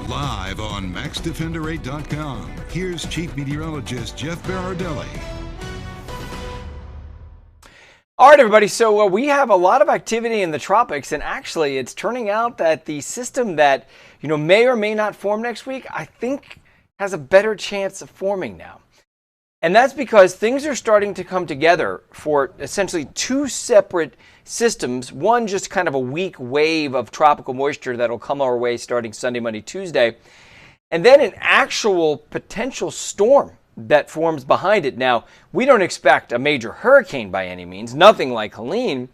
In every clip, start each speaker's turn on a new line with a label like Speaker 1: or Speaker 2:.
Speaker 1: Live on MaxDefender8.com, here's Chief Meteorologist Jeff Berardelli.
Speaker 2: All right, everybody. So we have a lot of activity in the tropics, and actually it's turning out that the system that, may or may not form next week, I think has a better chance of forming now. And that's because things are starting to come together for essentially two separate systems. One, just kind of a weak wave of tropical moisture that'll come our way starting Sunday, Monday, Tuesday. And then an actual potential storm that forms behind it. Now, we don't expect a major hurricane by any means, nothing like Helene.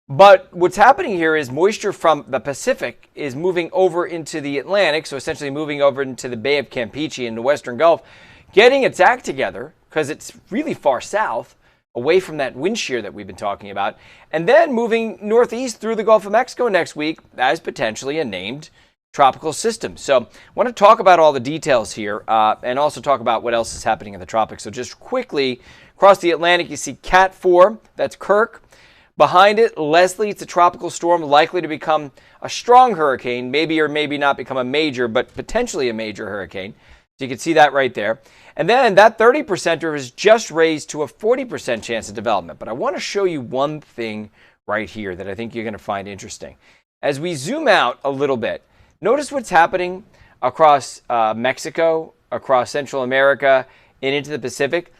Speaker 2: But what's happening here is moisture from the Pacific is moving over into the Atlantic, so essentially moving over into the Bay of Campeche in the Western Gulf, getting its act together because it's really far south, away from that wind shear that we've been talking about, and then moving northeast through the Gulf of Mexico next week as potentially a named tropical system. So I want to talk about all the details here and also talk about what else is happening in the tropics. So just quickly, across the Atlantic, you see Cat 4, that's Kirk. Behind it, Leslie, it's a tropical storm likely to become a strong hurricane, maybe or maybe not become a major, but potentially a major hurricane. So you can see that right there. And then that 30%er is just raised to a 40% chance of development. But I want to show you one thing right here that I think you're going to find interesting. As we zoom out a little bit, notice what's happening across Mexico, across Central America, and into the Pacific.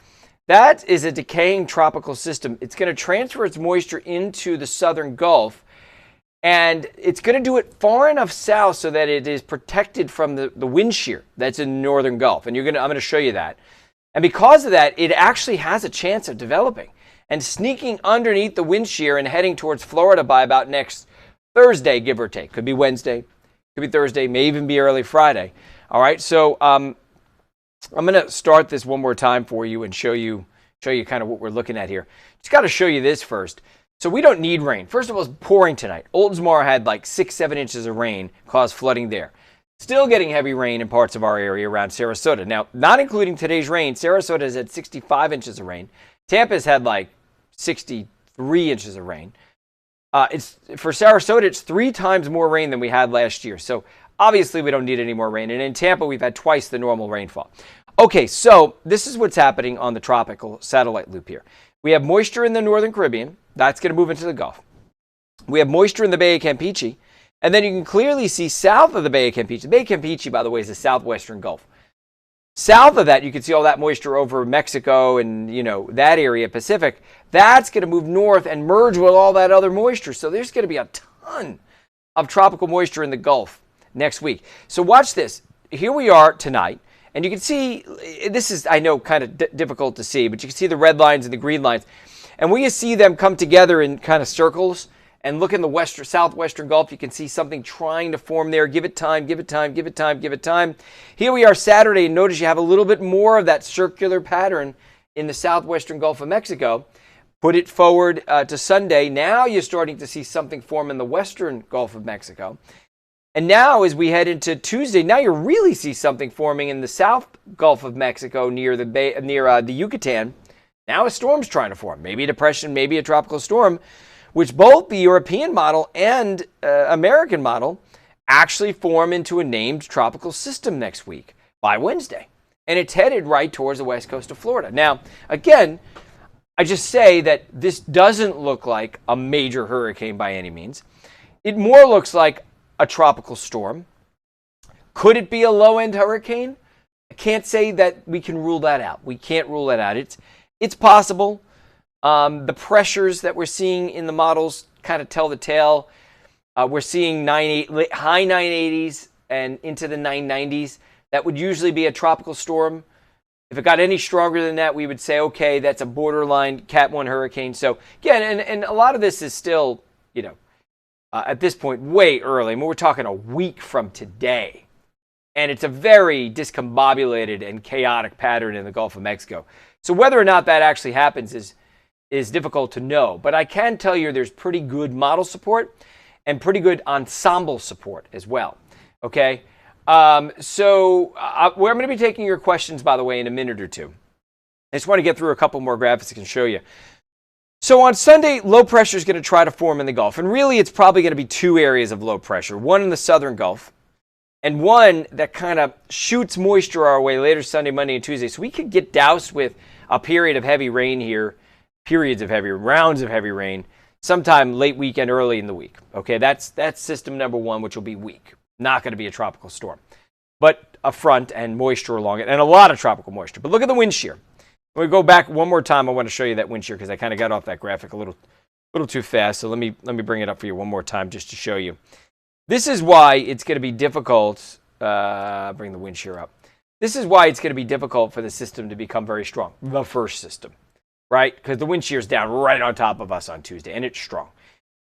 Speaker 2: That is a decaying tropical system. It's going to transfer its moisture into the southern Gulf, and it's going to do it far enough south so that it is protected from the wind shear that's in the northern Gulf. And I'm going to show you that. And because of that, it actually has a chance of developing and sneaking underneath the wind shear and heading towards Florida by about next Thursday, give or take. Could be Wednesday, could be Thursday, may even be early Friday. All right, so I'm going to start this one more time for you and show you kind of what we're looking at here. Just got to show you this first. So we don't need rain. First of all, it's pouring tonight. Oldsmar had like 6-7 inches of rain, caused flooding there. Still getting heavy rain in parts of our area around Sarasota. Now, not including today's rain, Sarasota has had 65 inches of rain. Tampa's had like 63 inches of rain. For Sarasota, it's 3 times more rain than we had last year. So obviously we don't need any more rain. And in Tampa, we've had twice the normal rainfall. Okay, so this is what's happening on the tropical satellite loop here. We have moisture in the northern Caribbean. That's going to move into the Gulf. We have moisture in the Bay of Campeche. And then you can clearly see south of the Bay of Campeche. The Bay of Campeche, by the way, is the southwestern Gulf. South of that, you can see all that moisture over Mexico and, that area, Pacific. That's going to move north and merge with all that other moisture. So there's going to be a ton of tropical moisture in the Gulf next week. So watch this. Here we are tonight. And you can see, this is, I know, kind of difficult to see, but you can see the red lines and the green lines. And when you see them come together in kind of circles and look in the southwestern Gulf, you can see something trying to form there. Give it time, give it time, give it time, give it time. Here we are Saturday, and notice you have a little bit more of that circular pattern in the southwestern Gulf of Mexico. Put it forward to Sunday. Now you're starting to see something form in the western Gulf of Mexico. And now as we head into Tuesday, now you really see something forming in the south Gulf of Mexico near the Yucatan. Now a storm's trying to form, maybe a depression, maybe a tropical storm, which both the European model and American model actually form into a named tropical system next week by Wednesday. And it's headed right towards the west coast of Florida. Now, again, I just say that this doesn't look like a major hurricane by any means. It more looks like a tropical storm. Could it be a low-end hurricane? I can't say that we can rule that out. We can't rule that out. It's possible. The pressures that we're seeing in the models kind of tell the tale. We're seeing high 980s and into the 990s. That would usually be a tropical storm. If it got any stronger than that, we would say, okay, that's a borderline Cat 1 hurricane. So again, and a lot of this is still, at this point, way early. I mean, we're talking a week from today. And it's a very discombobulated and chaotic pattern in the Gulf of Mexico. So whether or not that actually happens is difficult to know. But I can tell you there's pretty good model support and pretty good ensemble support as well. Okay? So I'm going to be taking your questions, by the way, in a minute or two. I just want to get through a couple more graphics I can show you. So on Sunday, low pressure is going to try to form in the Gulf. And really, it's probably going to be 2 areas of low pressure. One in the southern Gulf and one that kind of shoots moisture our way later Sunday, Monday, and Tuesday. So we could get doused with a period of heavy rain here, rounds of heavy rain, sometime late weekend, early in the week. Okay, that's system number one, which will be weak. Not going to be a tropical storm, but a front and moisture along it, and a lot of tropical moisture. But look at the wind shear. When we go back one more time, I want to show you that wind shear because I kind of got off that graphic a little too fast. So let me bring it up for you one more time just to show you. This is why it's going to be difficult. Bring the wind shear up. This is why it's going to be difficult for the system to become very strong. The first system, right? Because the wind shear is down right on top of us on Tuesday, and it's strong.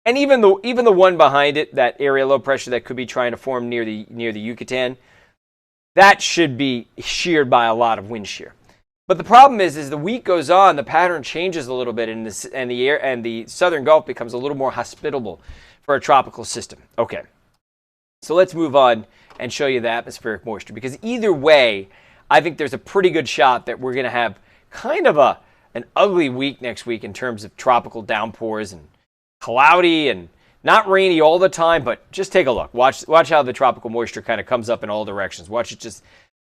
Speaker 2: And even the one behind it, that area low pressure that could be trying to form near the Yucatan, that should be sheared by a lot of wind shear. But the problem is, as the week goes on, the pattern changes a little bit, and the southern Gulf becomes a little more hospitable for a tropical system. Okay, so let's move on and show you the atmospheric moisture, because either way, I think there's a pretty good shot that we're going to have kind of an ugly week next week in terms of tropical downpours and cloudy and not rainy all the time, but just take a look. Watch how the tropical moisture kind of comes up in all directions. Watch it just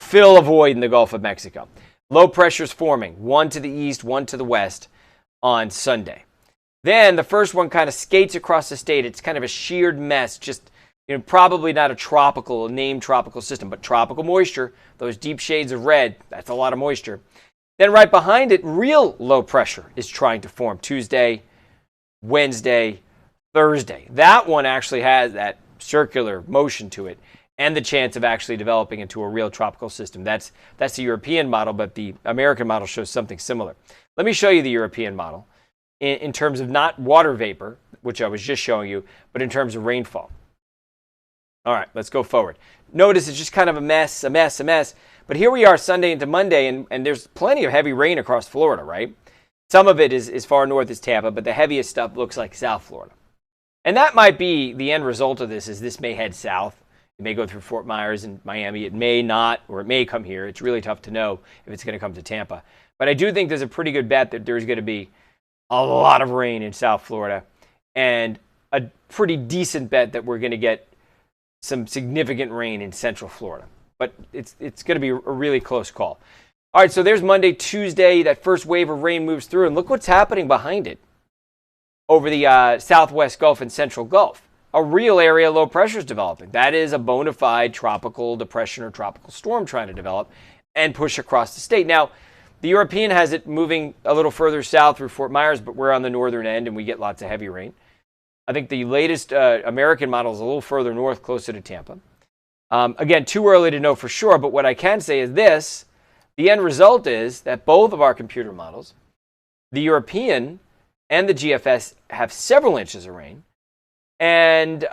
Speaker 2: fill a void in the Gulf of Mexico. Low pressures forming, one to the east, one to the west on Sunday. Then the first one kind of skates across the state. It's kind of a sheared mess, just probably not a named tropical system, but tropical moisture, those deep shades of red, that's a lot of moisture. Then right behind it, real low pressure is trying to form Tuesday, Wednesday, Thursday. That one actually has that circular motion to it and the chance of actually developing into a real tropical system. That's the European model, but the American model shows something similar. Let me show you the European model in terms of not water vapor, which I was just showing you, but in terms of rainfall. All right, let's go forward. Notice it's just kind of a mess. But here we are Sunday into Monday, and there's plenty of heavy rain across Florida, right? Some of it is as far north as Tampa, but the heaviest stuff looks like South Florida. And that might be the end result of this, is this may head south. It may go through Fort Myers and Miami. It may not, or it may come here. It's really tough to know if it's going to come to Tampa. But I do think there's a pretty good bet that there's going to be a lot of rain in South Florida, and a pretty decent bet that we're going to get some significant rain in Central Florida. But it's going to be a really close call. All right, so there's Monday, Tuesday. That first wave of rain moves through, and look what's happening behind it over the southwest Gulf and Central Gulf. A real area low pressure is developing. That is a bona fide tropical depression or tropical storm trying to develop and push across the state. Now, the European has it moving a little further south through Fort Myers, but we're on the northern end and we get lots of heavy rain. I think the latest American model is a little further north, closer to Tampa. Again, too early to know for sure, but what I can say is this. The end result is that both of our computer models, the European and the GFS, have several inches of rain. And,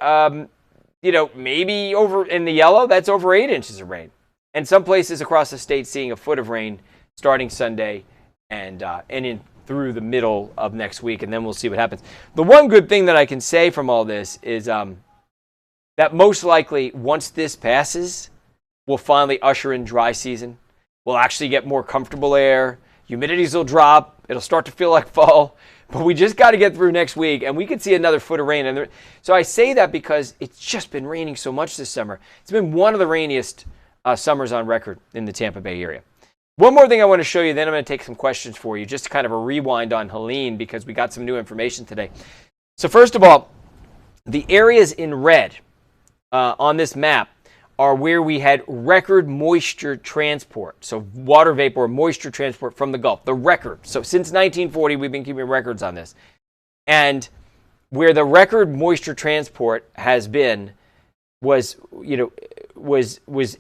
Speaker 2: maybe over in the yellow, that's over 8 inches of rain. And some places across the state seeing a foot of rain starting Sunday and in through the middle of next week, and then we'll see what happens. The one good thing that I can say from all this is that most likely, once this passes, we'll finally usher in dry season. We'll actually get more comfortable air. Humidities will drop. It'll start to feel like fall. But we just got to get through next week, and we could see another foot of rain. So I say that because it's just been raining so much this summer. It's been one of the rainiest summers on record in the Tampa Bay area. One more thing I want to show you, then I'm going to take some questions for you, just kind of a rewind on Helene, because we got some new information today. So first of all, the areas in red on this map are where we had record moisture transport. So water vapor, moisture transport from the Gulf, the record. So since 1940, we've been keeping records on this. And where the record moisture transport has been was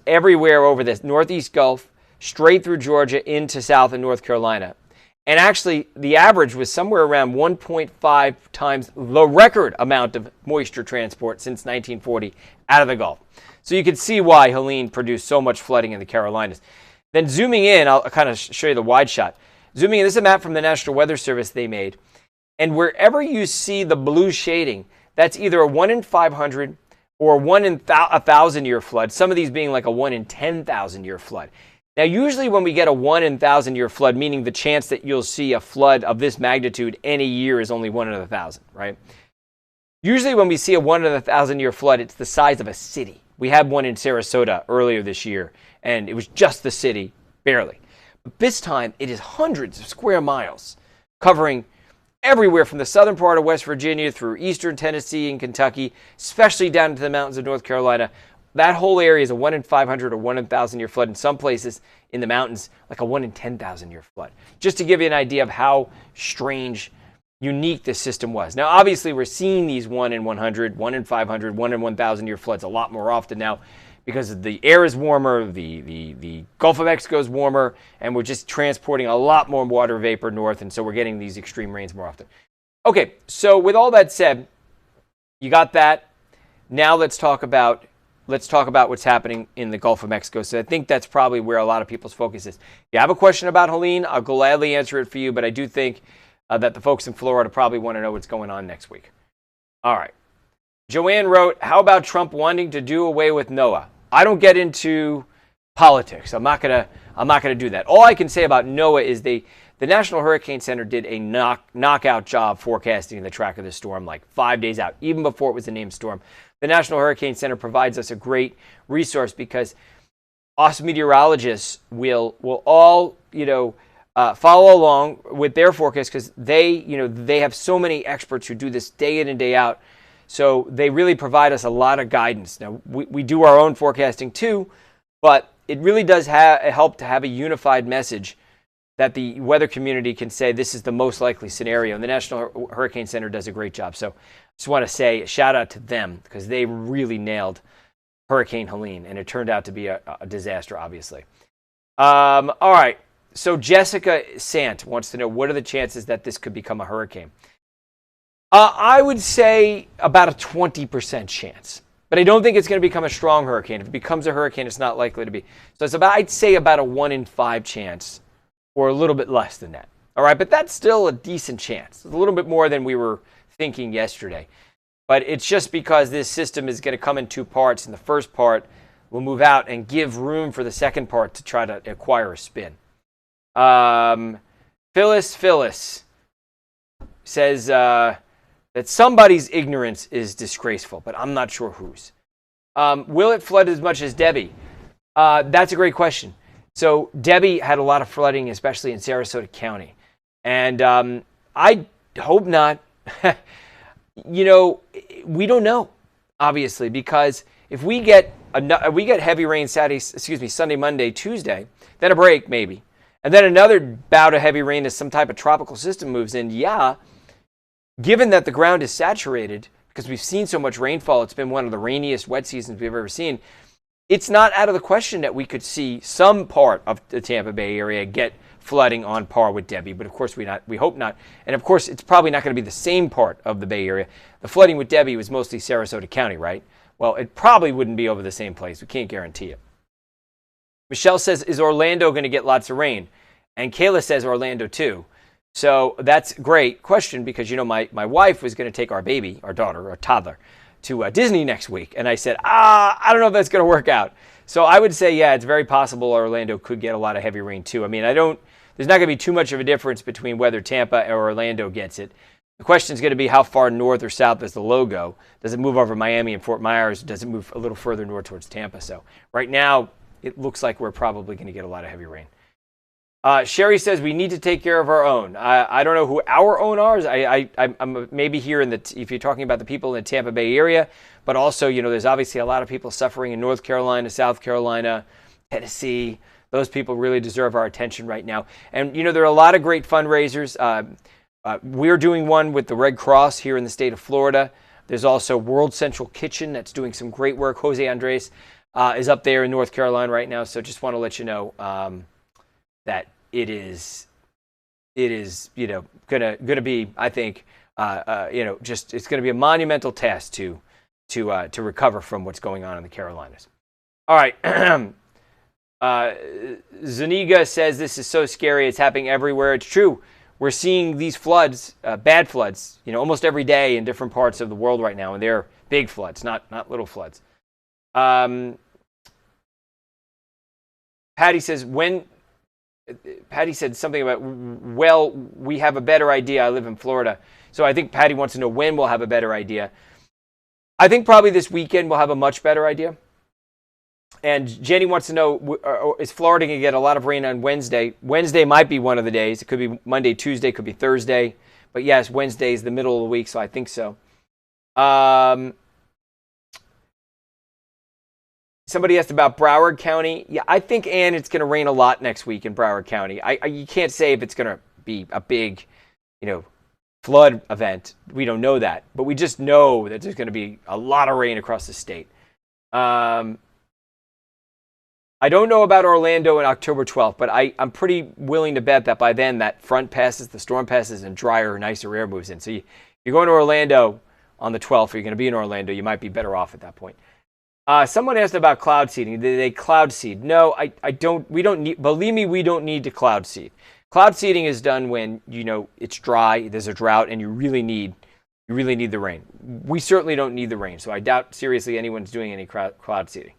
Speaker 2: everywhere over the Northeast Gulf, straight through Georgia into South and North Carolina. And actually, the average was somewhere around 1.5 times the record amount of moisture transport since 1940 out of the Gulf. So you can see why Helene produced so much flooding in the Carolinas. Then zooming in, I'll kind of show you the wide shot. Zooming in, this is a map from the National Weather Service they made. And wherever you see the blue shading, that's either a 1 in 500 or a 1 in 1,000 year flood, some of these being like a 1 in 10,000 year flood. Now, usually when we get a 1 in 1,000 year flood, meaning the chance that you'll see a flood of this magnitude any year is only 1 in 1,000, right? Usually when we see a 1 in 1,000 year flood, it's the size of a city. We had one in Sarasota earlier this year, and it was just the city, barely. But this time, it is hundreds of square miles, covering everywhere from the southern part of West Virginia through eastern Tennessee and Kentucky, especially down into the mountains of North Carolina. That whole area is a 1 in 500 or 1 in 1,000 year flood. In some places in the mountains, like a 1 in 10,000 year flood. Just to give you an idea of how strange, unique this system was. Now, obviously, we're seeing these 1 in 100, 1 in 500, 1 in 1,000 year floods a lot more often now because the air is warmer, the Gulf of Mexico is warmer, and we're just transporting a lot more water vapor north, and so we're getting these extreme rains more often. Okay, so with all that said, you got that. Now let's talk about what's happening in the Gulf of Mexico. So I think that's probably where a lot of people's focus is. If you have a question about Helene, I'll gladly answer it for you, but I do think that the folks in Florida probably want to know what's going on next week. All right. Joanne wrote, how about Trump wanting to do away with NOAA? I don't get into politics. I'm not gonna do that. All I can say about NOAA is the National Hurricane Center did a knockout job forecasting the track of the storm like 5 days out, even before it was a named storm. The National Hurricane Center provides us a great resource because us meteorologists will all, follow along with their forecast because they have so many experts who do this day in and day out. So they really provide us a lot of guidance. Now, we do our own forecasting too, but it really does help to have a unified message that the weather community can say this is the most likely scenario. And the National Hurricane Center does a great job. So just want to say a shout out to them because they really nailed Hurricane Helene, and it turned out to be a disaster, obviously. All right. So Jessica Sant wants to know, what are the chances that this could become a hurricane? I would say about a 20% chance. But I don't think it's going to become a strong hurricane. If it becomes a hurricane, it's not likely to be. So I'd say about a 1 in 5 chance, or a little bit less than that. All right, but that's still a decent chance. It's a little bit more than we were thinking yesterday. But it's just because this system is going to come in 2 parts, and the first part will move out and give room for the second part to try to acquire a spin. Phyllis says that somebody's ignorance is disgraceful, but I'm not sure whose. Will it flood as much as Debbie? That's a great question. So Debbie had a lot of flooding, especially in Sarasota County. And I hope not. We don't know, obviously, because if we get heavy rain Sunday, Monday, Tuesday, then a break maybe. And then another bout of heavy rain as some type of tropical system moves in. Yeah, given that the ground is saturated, because we've seen so much rainfall, it's been one of the rainiest wet seasons we've ever seen. It's not out of the question that we could see some part of the Tampa Bay area get flooding on par with Debbie, but of course we hope not. And of course, it's probably not going to be the same part of the Bay Area. The flooding with Debbie was mostly Sarasota County, right? Well, it probably wouldn't be over the same place. We can't guarantee it. Michelle says, is Orlando going to get lots of rain? And Kayla says Orlando too. So that's a great question because, my wife was going to take our baby, our daughter, our toddler, to Disney next week. And I said, I don't know if that's going to work out. So I would say, yeah, it's very possible Orlando could get a lot of heavy rain too. I mean, there's not going to be too much of a difference between whether Tampa or Orlando gets it. The question is going to be how far north or south does the low go? Does it move over Miami and Fort Myers? Or does it move a little further north towards Tampa? So right now, it looks like we're probably going to get a lot of heavy rain. Sherry says we need to take care of our own. I don't know who our own are. I'm maybe here if you're talking about the people in the Tampa Bay area, but also, there's obviously a lot of people suffering in North Carolina, South Carolina, Tennessee. Those people really deserve our attention right now. And, there are a lot of great fundraisers. We're doing one with the Red Cross here in the state of Florida. There's also World Central Kitchen that's doing some great work. Jose Andres is up there in North Carolina right now. So just want to let you know that it is gonna be, I think, it's gonna be a monumental task to recover from what's going on in the Carolinas. All right. Zuniga says this is so scary. It's happening everywhere. It's true. We're seeing these floods, bad floods, almost every day in different parts of the world right now, and they're big floods, not little floods. Patty says Patty said something about, we have a better idea. I live in Florida. So I think Patty wants to know when we'll have a better idea. I think probably this weekend we'll have a much better idea. And Jenny wants to know, is Florida going to get a lot of rain on Wednesday? Wednesday might be one of the days. It could be Monday, Tuesday, could be Thursday. But yes, Wednesday is the middle of the week, so I think so. Somebody asked about Broward County. Yeah, I think, Ann, it's going to rain a lot next week in Broward County. You can't say if it's going to be a big, flood event. We don't know that. But we just know that there's going to be a lot of rain across the state. I don't know about Orlando on October 12th, but I'm pretty willing to bet that by then that front passes, the storm passes, and drier, nicer air moves in. So you're going to Orlando on the 12th, or you're going to be in Orlando, you might be better off at that point. Someone asked about cloud seeding. Did they cloud seed? No, I don't. We don't need. Believe me, we don't need to cloud seed. Cloud seeding is done when it's dry, there's a drought, and you really need the rain. We certainly don't need the rain, so I doubt seriously anyone's doing any cloud seeding.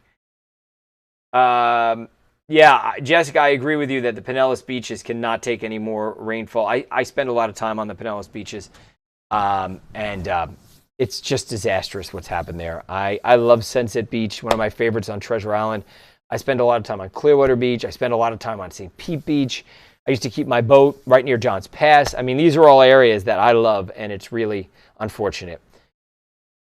Speaker 2: Yeah, Jessica, I agree with you that the Pinellas beaches cannot take any more rainfall. I spend a lot of time on the Pinellas beaches, and it's just disastrous what's happened there. I love Sunset Beach, one of my favorites on Treasure Island. I spend a lot of time on Clearwater Beach. I spend a lot of time on St. Pete Beach. I used to keep my boat right near Johns Pass. I mean, these are all areas that I love, and it's really unfortunate.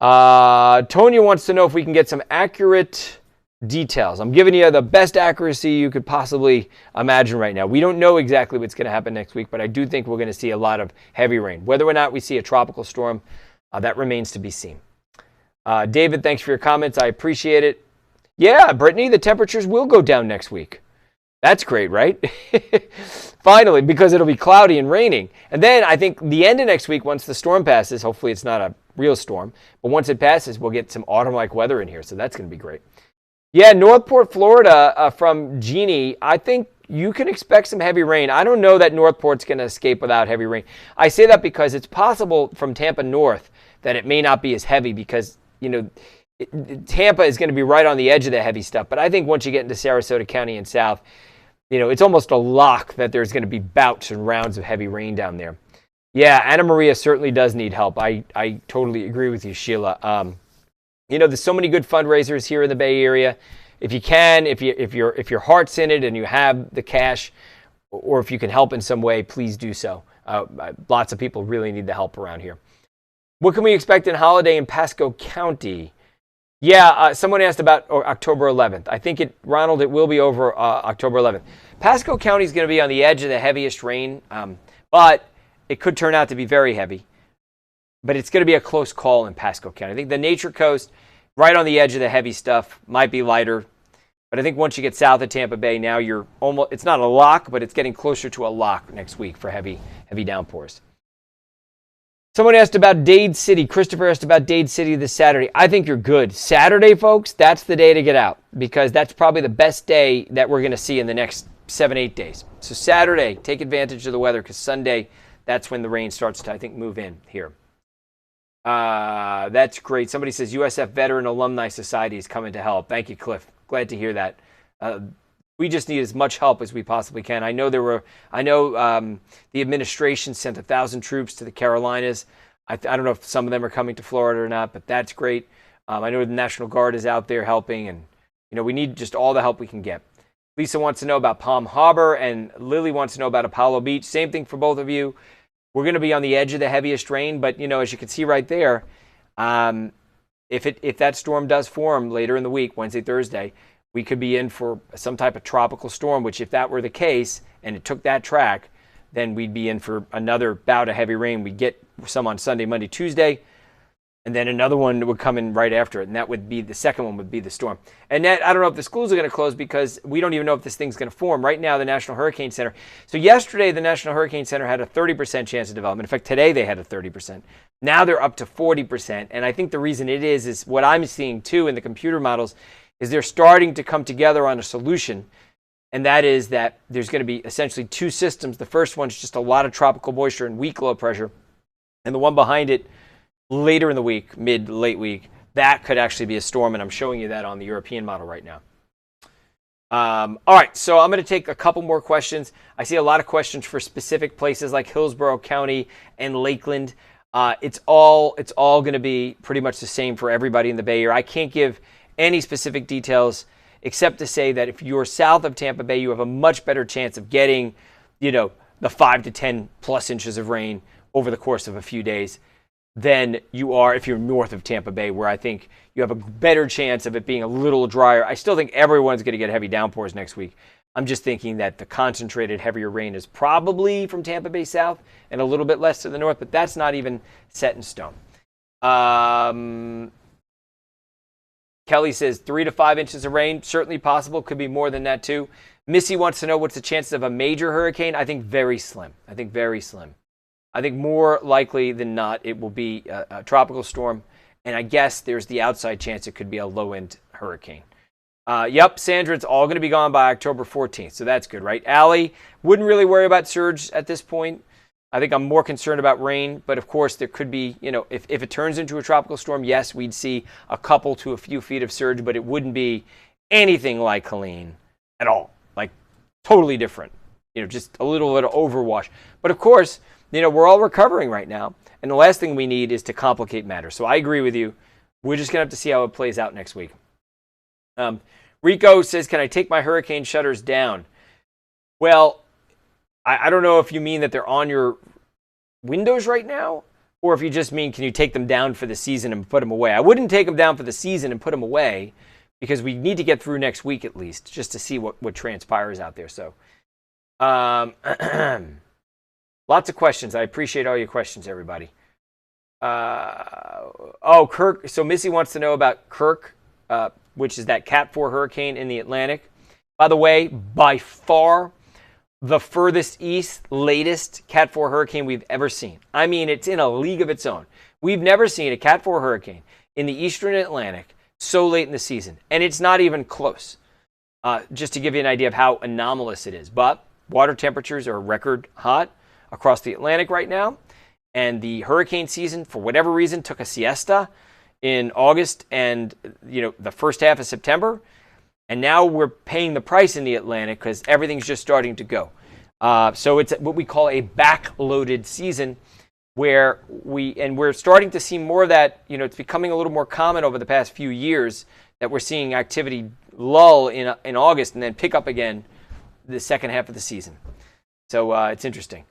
Speaker 2: Tonya wants to know if we can get some accurate details. I'm giving you the best accuracy you could possibly imagine right now. We don't know exactly what's going to happen next week, but I do think we're going to see a lot of heavy rain. Whether or not we see a tropical storm, that remains to be seen. David, thanks for your comments. I appreciate it. Yeah, Brittany, the temperatures will go down next week. That's great, right? Finally, because it'll be cloudy and raining. And then I think the end of next week, once the storm passes, hopefully it's not a real storm, but once it passes, we'll get some autumn-like weather in here, so that's going to be great. Yeah, Northport, Florida, from Jeannie, I think you can expect some heavy rain. I don't know that Northport's going to escape without heavy rain. I say that because it's possible from Tampa north that it may not be as heavy because, Tampa is going to be right on the edge of the heavy stuff. But I think once you get into Sarasota County and south, it's almost a lock that there's going to be bouts and rounds of heavy rain down there. Yeah, Anna Maria certainly does need help. I totally agree with you, Sheila. There's so many good fundraisers here in the Bay Area. If you can, if your heart's in it and you have the cash, or if you can help in some way, please do so. Lots of people really need the help around here. What can we expect in holiday in Pasco County? Yeah, someone asked about October 11th. I think Ronald, it will be over October 11th. Pasco County is going to be on the edge of the heaviest rain, but it could turn out to be very heavy. But it's going to be a close call in Pasco County. I think the Nature Coast, right on the edge of the heavy stuff, might be lighter. But I think once you get south of Tampa Bay, now it's not a lock, but it's getting closer to a lock next week for heavy downpours. Someone asked about Dade City. Christopher asked about Dade City this Saturday. I think you're good. Saturday, folks, that's the day to get out because that's probably the best day that we're going to see in the next 7-8 days. So Saturday, take advantage of the weather because Sunday, that's when the rain starts to, I think, move in here. That's great. Somebody says USF Veteran Alumni Society is coming to help. Thank you, Cliff. Glad to hear that. We just need as much help as we possibly can. I know the administration sent 1,000 troops to the Carolinas. I don't know if some of them are coming to Florida or not, but that's great. I know the National Guard is out there helping, and we need just all the help we can get. Lisa wants to know about Palm Harbor, and Lily wants to know about Apollo Beach. Same thing for both of you. We're going to be on the edge of the heaviest rain, but as you can see right there, if that storm does form later in the week, Wednesday, Thursday, we could be in for some type of tropical storm, which if that were the case and it took that track, then we'd be in for another bout of heavy rain. We'd get some on Sunday, Monday, Tuesday, and then another one would come in right after it, and that would be the second one would be the storm. And that, I don't know if the schools are going to close because we don't even know if this thing's going to form. Right now, the National Hurricane Center. So yesterday, the National Hurricane Center had a 30% chance of development. In fact, today they had a 30%. Now they're up to 40%. And I think the reason it is what I'm seeing too in the computer models is they're starting to come together on a solution. And that is that there's going to be essentially two systems. The first one's just a lot of tropical moisture and weak low pressure. And the one behind it later in the week, late week, that could actually be a storm. And I'm showing you that on the European model right now. All right, so I'm going to take a couple more questions. I see a lot of questions for specific places like Hillsborough County and Lakeland. It's all going to be pretty much the same for everybody in the Bay Area. I can't give any specific details except to say that if you're south of Tampa Bay, you have a much better chance of getting, the 5 to 10 plus inches of rain over the course of a few days than you are if you're north of Tampa Bay, where I think you have a better chance of it being a little drier. I still think everyone's going to get heavy downpours next week. I'm just thinking that the concentrated heavier rain is probably from Tampa Bay south and a little bit less to the north, but that's not even set in stone. Kelly says 3 to 5 inches of rain, certainly possible. Could be more than that too. Missy wants to know what's the chances of a major hurricane. I think very slim. I think more likely than not it will be a tropical storm, and I guess there's the outside chance it could be a low-end hurricane. Yep, Sandra, it's all going to be gone by October 14th, so that's good, right? Allie, wouldn't really worry about surge at this point. I think I'm more concerned about rain, but of course there could be, if it turns into a tropical storm, yes, we'd see a couple to a few feet of surge, but it wouldn't be anything like Helene at all. Like, totally different. Just a little bit of overwash. But of course, we're all recovering right now, and the last thing we need is to complicate matters. So I agree with you. We're just going to have to see how it plays out next week. Rico says, can I take my hurricane shutters down? Well, I don't know if you mean that they're on your windows right now, or if you just mean, can you take them down for the season and put them away? I wouldn't take them down for the season and put them away, because we need to get through next week at least, just to see what transpires out there. So, lots of questions. I appreciate all your questions, everybody. Kirk. So Missy wants to know about Kirk, which is that Cat 4 hurricane in the Atlantic. By the way, by far the furthest east, latest Cat 4 hurricane we've ever seen. I mean, it's in a league of its own. We've never seen a Cat 4 hurricane in the eastern Atlantic so late in the season, and it's not even close. Just to give you an idea of how anomalous it is. But water temperatures are record hot across the Atlantic right now, and the hurricane season, for whatever reason, took a siesta in August and the first half of September. And now we're paying the price in the Atlantic because everything's just starting to go. So it's what we call a backloaded season, where we're starting to see more of that. It's becoming a little more common over the past few years that we're seeing activity lull in August and then pick up again the second half of the season. So it's interesting.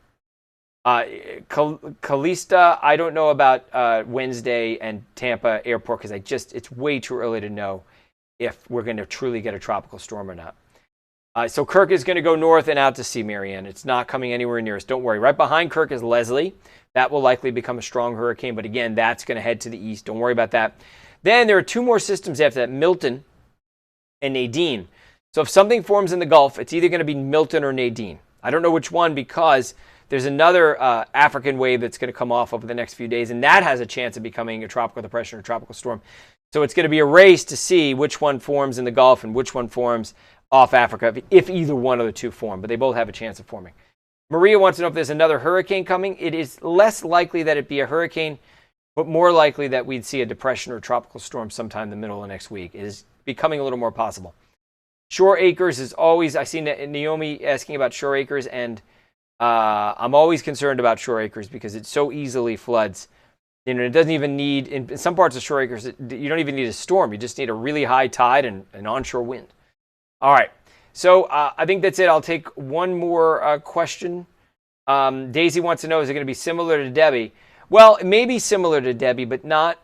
Speaker 2: Calista, I don't know about Wednesday and Tampa Airport because it's way too early to know if we're going to truly get a tropical storm or not. So Kirk is going to go north and out to sea, Marianne. It's not coming anywhere near us. Don't worry. Right behind Kirk is Leslie. That will likely become a strong hurricane, but again, that's going to head to the east. Don't worry about that. Then there are two more systems after that, Milton and Nadine. So if something forms in the Gulf, it's either going to be Milton or Nadine. I don't know which one because there's another African wave that's going to come off over the next few days, and that has a chance of becoming a tropical depression or tropical storm. So it's going to be a race to see which one forms in the Gulf and which one forms off Africa, if either one of the two form, but they both have a chance of forming. Maria wants to know if there's another hurricane coming. It is less likely that it be a hurricane, but more likely that we'd see a depression or tropical storm sometime in the middle of next week. It is becoming a little more possible. Shore Acres is always, I see Naomi asking about Shore Acres, and I'm always concerned about Shore Acres because it so easily floods. It doesn't even need, in some parts of Shore Acres, you don't even need a storm. You just need a really high tide and an onshore wind. All right. So I think that's it. I'll take one more question. Daisy wants to know, is it going to be similar to Debbie? Well, it may be similar to Debbie, but not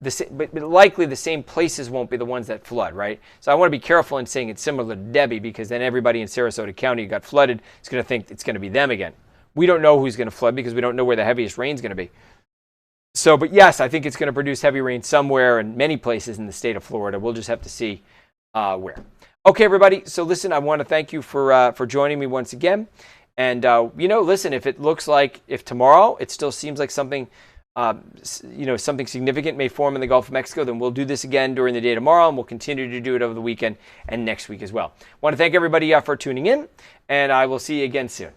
Speaker 2: the same, but likely the same places won't be the ones that flood, right? So I want to be careful in saying it's similar to Debbie because then everybody in Sarasota County who got flooded is going to think it's going to be them again. We don't know who's going to flood because we don't know where the heaviest rain is going to be. So, but yes, I think it's going to produce heavy rain somewhere in many places in the state of Florida. We'll just have to see where. Okay, everybody. So listen, I want to thank you for joining me once again. And, listen, if it looks like, if tomorrow it still seems like something, something significant may form in the Gulf of Mexico, then we'll do this again during the day tomorrow, and we'll continue to do it over the weekend and next week as well. I want to thank everybody for tuning in, and I will see you again soon.